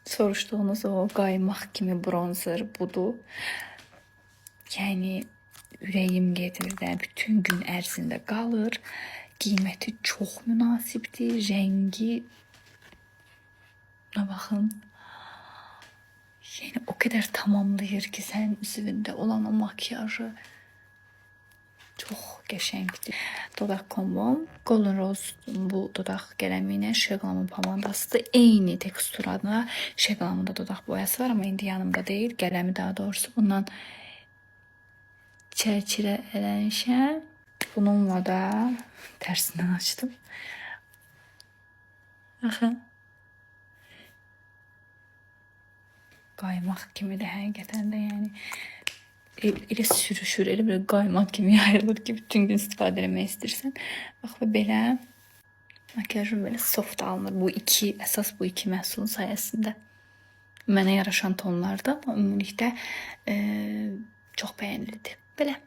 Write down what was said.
soruşduğunuz o qaymaq kimi bronzer budur. Yəni ürəyim gedir də, bütün gün ərzində qalır. Qiyməti çox münasibdir, rəngi buna baxın. Yəni o qədər tamamlayır ki, sənin üzündə olan o makyajı. Çox qəşəngdir. Dodaq kombom Golden Rose bu dodaq qələmi ilə Şeglamın pomadasıdır. Eyni teksturada Şeglamın da dodaq boyası var, amma indi yanımda deyil. Qələmi daha doğrusu. Bundan çərçirə eləmişəm. Bununla da tərsindən açdım. Baxın. Qaymaq kimi də həqiqətən də yəni elə sürüşür, elə bir qaymaq kimi yayılır ki, bütün gün istifadə etmək istəyirsən. Bax və belə makyajım belə soft alınır. Əsas bu iki məhsulun sayəsində. Mənə yaraşan tonlarda, amma ümumilikdə çox bəyənildi. Belə.